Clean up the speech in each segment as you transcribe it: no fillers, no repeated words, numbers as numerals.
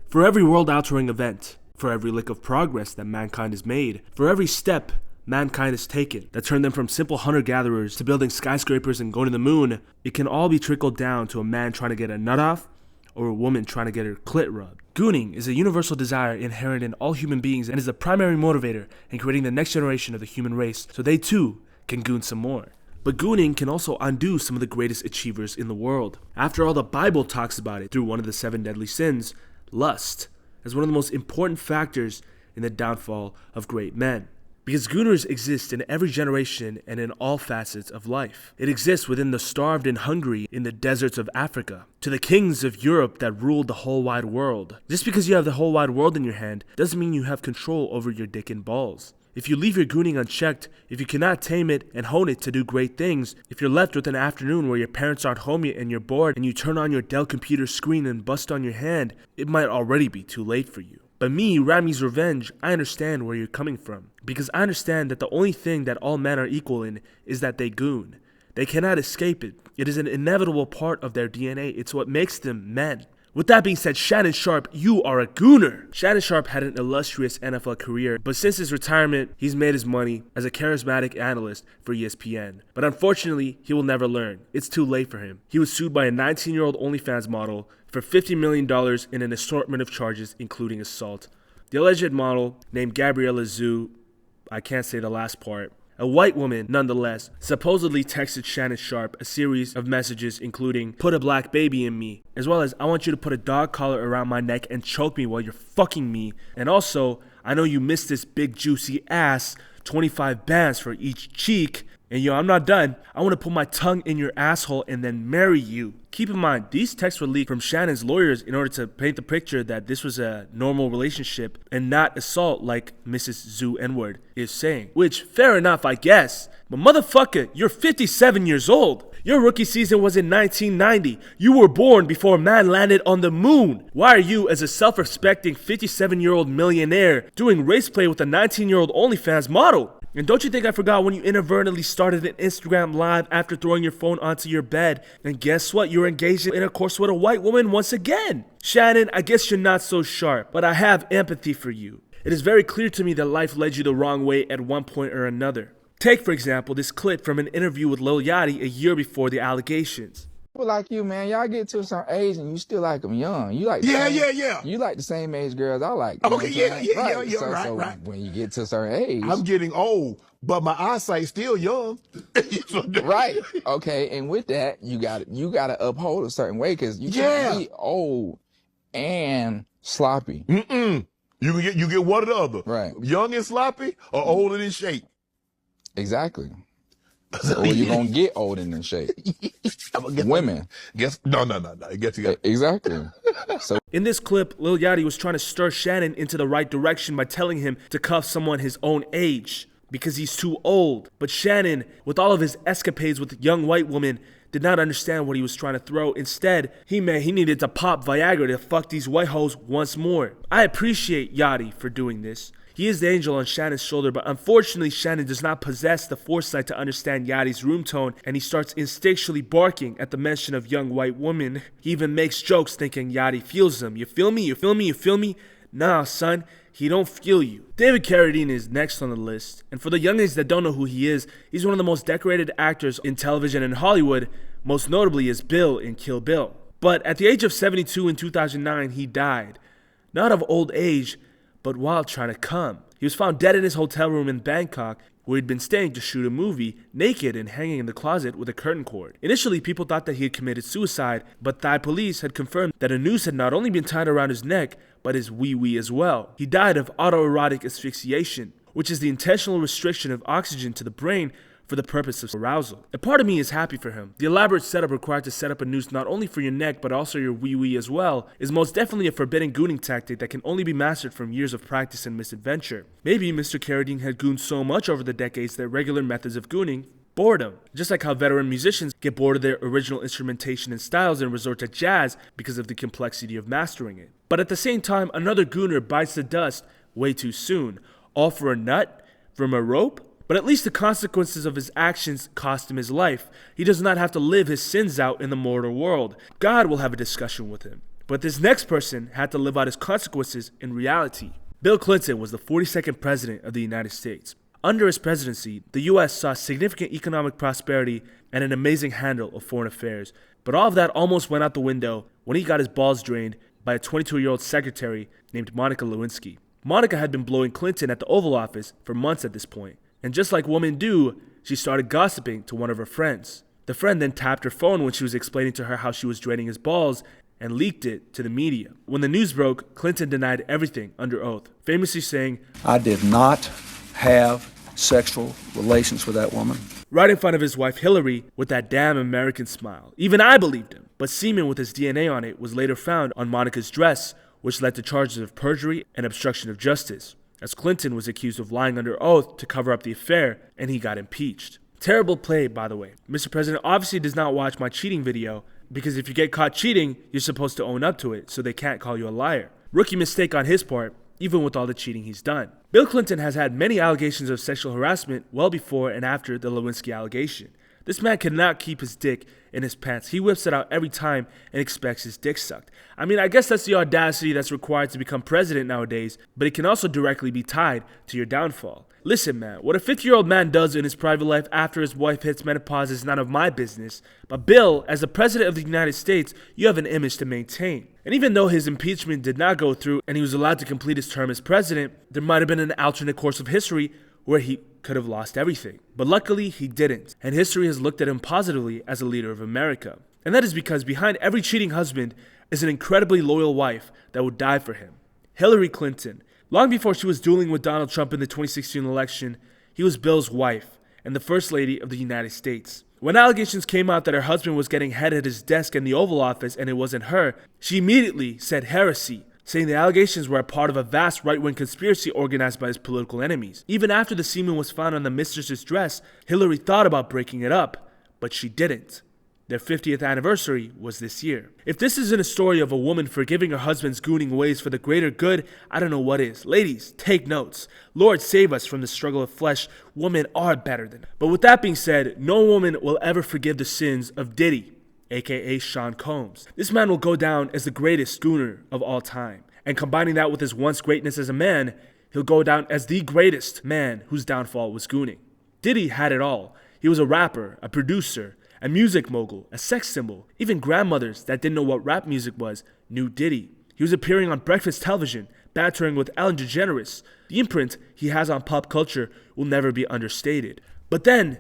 For every world-altering event, for every lick of progress that mankind has made, for every step mankind has taken that turned them from simple hunter-gatherers to building skyscrapers and going to the moon, it can all be trickled down to a man trying to get a nut off or a woman trying to get her clit rubbed. Gooning is a universal desire inherent in all human beings and is the primary motivator in creating the next generation of the human race so they too can goon some more. But gooning can also undo some of the greatest achievers in the world. After all, the Bible talks about it through one of the 7 deadly sins, lust, as one of the most important factors in the downfall of great men. Because gooners exist in every generation and in all facets of life. It exists within the starved and hungry in the deserts of Africa, to the kings of Europe that ruled the whole wide world. Just because you have the whole wide world in your hand doesn't mean you have control over your dick and balls. If you leave your gooning unchecked, if you cannot tame it and hone it to do great things, if you're left with an afternoon where your parents aren't home yet and you're bored and you turn on your Dell computer screen and bust on your hand, it might already be too late for you. But me, Rami's Revenge, I understand where you're coming from. Because I understand that the only thing that all men are equal in is that they goon. They cannot escape it. It is an inevitable part of their DNA. It's what makes them men. With that being said, Shannon Sharpe, you are a gooner. Shannon Sharpe had an illustrious NFL career, but since his retirement, he's made his money as a charismatic analyst for ESPN. But unfortunately, he will never learn. It's too late for him. He was sued by a 19-year-old OnlyFans model for $50 million in an assortment of charges, including assault. The alleged model, named Gabriella Zhu, I can't say the last part, a white woman, nonetheless, supposedly texted Shannon Sharpe a series of messages including, "Put a black baby in me," as well as, "I want you to put a dog collar around my neck and choke me while you're fucking me. And also, I know you missed this big juicy ass, 25 bands for each cheek. And yo, I'm not done. I want to put my tongue in your asshole and then marry you." Keep in mind, these texts were leaked from Shannon's lawyers in order to paint the picture that this was a normal relationship and not assault like Mrs. Zhu N-word is saying. Which, fair enough, I guess. But motherfucker, you're 57 years old. Your rookie season was in 1990. You were born before man landed on the moon. Why are you, as a self-respecting 57-year-old millionaire, doing race play with a 19-year-old OnlyFans model? And don't you think I forgot when you inadvertently started an Instagram live after throwing your phone onto your bed? And guess what? You're engaged in intercourse with a white woman once again. Shannon, I guess you're not so sharp, but I have empathy for you. It is very clear to me that life led you the wrong way at one point or another. Take, for example, this clip from an interview with Lil Yachty a year before the allegations. People like you, man, y'all get to a certain age and you still like them young. You like Yeah. You like the same age girls I like. Okay, yeah, right. When you get to a certain age, I'm getting old, but my eyesight's still young. right? Okay, and with that, you gotta uphold a certain way because you can't be old and sloppy. You get one or the other. Right. Young and sloppy or old and in shape. Exactly. Or you're gonna get old and in shape. Women. No. Exactly. So in this clip, Lil Yachty was trying to stir Shannon into the right direction by telling him to cuff someone his own age because he's too old. But Shannon, with all of his escapades with young white women, did not understand what he was trying to throw. Instead, he needed to pop Viagra to fuck these white hoes once more. I appreciate Yachty for doing this. He is the angel on Shannon's shoulder, but unfortunately Shannon does not possess the foresight to understand Yachty's room tone, and he starts instinctually barking at the mention of young white women. He even makes jokes thinking Yachty feels him. You feel me? You feel me? You feel me? Nah, son, he don't feel you. David Carradine is next on the list, and for the youngins that don't know who he is, he's one of the most decorated actors in television and Hollywood, most notably as Bill in Kill Bill. But at the age of 72 in 2009, he died. Not of old age, but while trying to come. He was found dead in his hotel room in Bangkok, where he'd been staying to shoot a movie, naked and hanging in the closet with a curtain cord. Initially, people thought that he had committed suicide, but Thai police had confirmed that a noose had not only been tied around his neck, but his wee-wee as well. He died of autoerotic asphyxiation, which is the intentional restriction of oxygen to the brain for the purpose of arousal. A part of me is happy for him. The elaborate setup required to set up a noose not only for your neck but also your wee-wee as well is most definitely a forbidden gooning tactic that can only be mastered from years of practice and misadventure. Maybe Mr. Carradine had gooned so much over the decades that regular methods of gooning bored him. Just like how veteran musicians get bored of their original instrumentation and styles and resort to jazz because of the complexity of mastering it. But at the same time, another gooner bites the dust way too soon. All for a nut? From a rope? But at least the consequences of his actions cost him his life. He does not have to live his sins out in the mortal world. God will have a discussion with him. But this next person had to live out his consequences in reality. Bill Clinton was the 42nd president of the United States. Under his presidency, the U.S. saw significant economic prosperity and an amazing handle of foreign affairs. But all of that almost went out the window when he got his balls drained by a 22-year-old secretary named Monica Lewinsky. Monica had been blowing Clinton at the Oval Office for months at this point. And just like women do, she started gossiping to one of her friends. The friend then tapped her phone when she was explaining to her how she was draining his balls and leaked it to the media. When the news broke, Clinton denied everything under oath, famously saying, "I did not have sexual relations with that woman." Right in front of his wife Hillary with that damn American smile. Even I believed him. But semen with his DNA on it was later found on Monica's dress, which led to charges of perjury and obstruction of justice, as Clinton was accused of lying under oath to cover up the affair, and he got impeached. Terrible play, by the way. Mr. President obviously does not watch my cheating video, because if you get caught cheating, you're supposed to own up to it, so they can't call you a liar. Rookie mistake on his part, even with all the cheating he's done. Bill Clinton has had many allegations of sexual harassment well before and after the Lewinsky allegation. This man cannot keep his dick in his pants. He whips it out every time and expects his dick sucked. I mean, I guess that's the audacity that's required to become president nowadays, but it can also directly be tied to your downfall. Listen, man, what a 50-year-old man does in his private life after his wife hits menopause is none of my business. But Bill, as the president of the United States, you have an image to maintain. And even though his impeachment did not go through and he was allowed to complete his term as president, there might have been an alternate course of history where he could have lost everything. But luckily, he didn't. And history has looked at him positively as a leader of America. And that is because behind every cheating husband is an incredibly loyal wife that would die for him. Hillary Clinton. Long before she was dueling with Donald Trump in the 2016 election, he was Bill's wife and the First Lady of the United States. When allegations came out that her husband was getting head at his desk in the Oval Office and it wasn't her, she immediately said heresy, saying the allegations were a part of a vast right-wing conspiracy organized by his political enemies. Even after the semen was found on the mistress's dress, Hillary thought about breaking it up, but she didn't. Their 50th anniversary was this year. If this isn't a story of a woman forgiving her husband's gooning ways for the greater good, I don't know what is. Ladies, take notes. Lord save us from the struggle of flesh. Women are better than. But with that being said, no woman will ever forgive the sins of Diddy, aka Sean Combs. This man will go down as the greatest gooner of all time. And combining that with his once greatness as a man, he'll go down as the greatest man whose downfall was gooning. Diddy had it all. He was a rapper, a producer, a music mogul, a sex symbol. Even grandmothers that didn't know what rap music was knew Diddy. He was appearing on breakfast television, bantering with Ellen DeGeneres. The imprint he has on pop culture will never be understated. But then,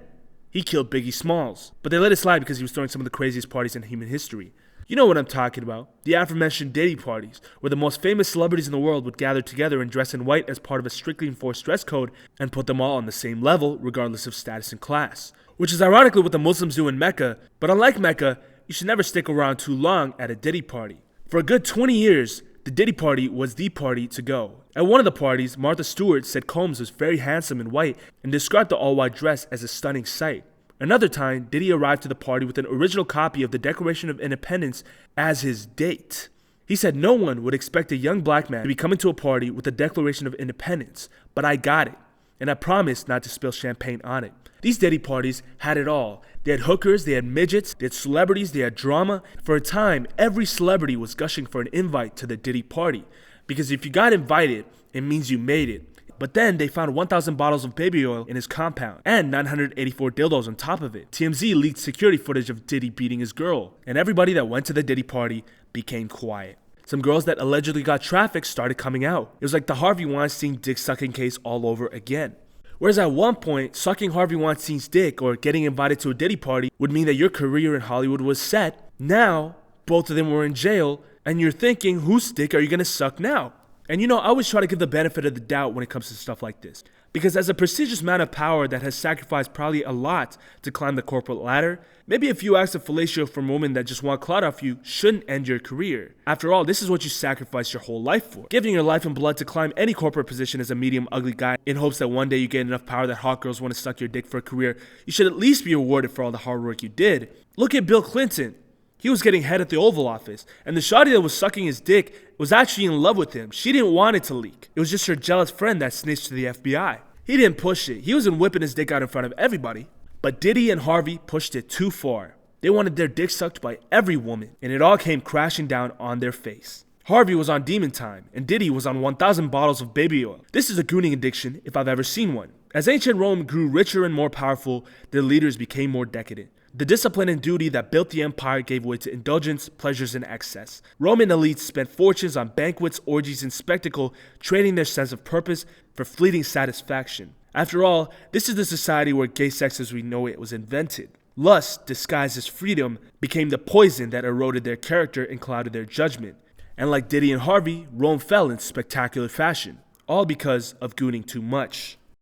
he killed Biggie Smalls. But they let it slide because he was throwing some of the craziest parties in human history. You know what I'm talking about. The aforementioned Diddy parties, where the most famous celebrities in the world would gather together and dress in white as part of a strictly enforced dress code and put them all on the same level, regardless of status and class. Which is ironically what the Muslims do in Mecca, but unlike Mecca, you should never stick around too long at a Diddy party. For a good 20 years, the Diddy party was the party to go. At one of the parties, Martha Stewart said Combs was very handsome in white and described the all-white dress as a stunning sight. Another time, Diddy arrived to the party with an original copy of the Declaration of Independence as his date. He said no one would expect a young black man to be coming to a party with the Declaration of Independence, but I got it, and I promised not to spill champagne on it. These Diddy parties had it all. They had hookers, they had midgets, they had celebrities, they had drama. For a time, every celebrity was gushing for an invite to the Diddy party, because if you got invited, it means you made it. But then they found 1,000 bottles of baby oil in his compound and 984 dildos on top of it. TMZ leaked security footage of Diddy beating his girl, and everybody that went to the Diddy party became quiet. Some girls that allegedly got trafficked started coming out. It was like the Harvey Weinstein dick-sucking case all over again. Whereas at one point, sucking Harvey Weinstein's dick or getting invited to a Diddy party would mean that your career in Hollywood was set. Now, both of them were in jail, and you're thinking, whose dick are you gonna suck now? And you know, I always try to give the benefit of the doubt when it comes to stuff like this. Because as a prestigious man of power that has sacrificed probably a lot to climb the corporate ladder, maybe a few acts of fellatio from women that just want clout off you shouldn't end your career. After all, this is what you sacrificed your whole life for. Giving your life and blood to climb any corporate position as a medium ugly guy in hopes that one day you get enough power that hot girls want to suck your dick for a career, you should at least be rewarded for all the hard work you did. Look at Bill Clinton. He was getting head at the Oval Office, and the shawty that was sucking his dick was actually in love with him. She didn't want it to leak. It was just her jealous friend that snitched to the FBI. He didn't push it. He wasn't whipping his dick out in front of everybody. But Diddy and Harvey pushed it too far. They wanted their dick sucked by every woman, and it all came crashing down on their face. Harvey was on demon time, and Diddy was on 1,000 bottles of baby oil. This is a gooning addiction if I've ever seen one. As ancient Rome grew richer and more powerful, their leaders became more decadent. The discipline and duty that built the empire gave way to indulgence, pleasures, and excess. Roman elites spent fortunes on banquets, orgies, and spectacle, trading their sense of purpose for fleeting satisfaction. After all, this is the society where gay sex as we know it was invented. Lust, disguised as freedom, became the poison that eroded their character and clouded their judgment. And like Diddy and Harvey, Rome fell in spectacular fashion, all because of gooning too much.